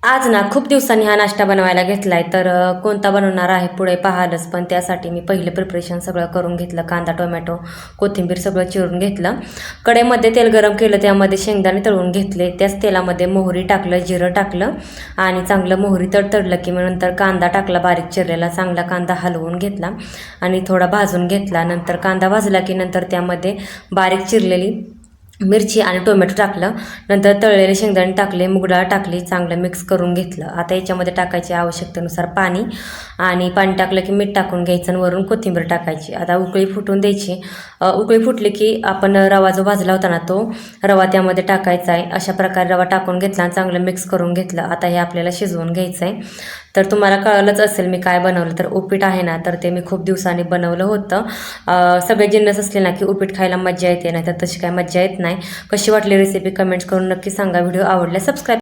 आज ना खूप दिवसांनी हा नाश्ता बनवायला घेतलाय तर कोणता बनवणार आहे पुढे पाहालच, पण त्यासाठी मी पहिले प्रिपरेशन सगळं करून घेतलं. कांदा, टोमॅटो, कोथिंबीर सगळं चिरून घेतलं. कढईमध्ये तेल गरम केलं, त्यामध्ये शेंगदाणे तळून घेतले. त्याच तेलामध्ये मोहरी टाकलं, जिरं टाकलं आणि चांगलं मोहरी तडतडलं की मग नंतर कांदा टाकला बारीक चिरलेला. चांगला कांदा हलवून घेतला आणि थोडा भाजून घेतला. नंतर कांदा भाजला की नंतर त्यामध्ये बारीक चिरलेली मिरची आणि टोमॅटो टाकलं. नंतर तळलेले शेंगदाणे टाकले, मूगडाळ टाकली, चांगलं मिक्स करून घेतलं. आता याच्यामध्ये टाकायचे आवश्यकतेनुसार पाणी आणि पाणी टाकलं की मीठ टाकून घ्यायचं आणि वरून कोथिंबीर टाकायची. आता उकळी फुटून द्यायची. उकळी फुटली की आपण रवा जो भाजला होता ना तो रवा त्यामध्ये टाकायचा आहे. अशा प्रकारे रवा टाकून घेतला आणि चांगलं मिक्स करून घेतलं. आता हे आपल्याला शिजवून घ्यायचं आहे. तर तुम्हाला कळलंच असेल मी काय बनवलं, तर उपीट आहे ना, तर ते मी खूप दिवसांनी बनवलं होतं. सगळे जिन्नस असले ना की उपीट खायला मजा येते, नाही तर तशी काय मजा येत नाही. कशी वाटली रेसिपी कमेंट्स करून नक्की सांगा. व्हिडिओ आवडला सबस्क्राईब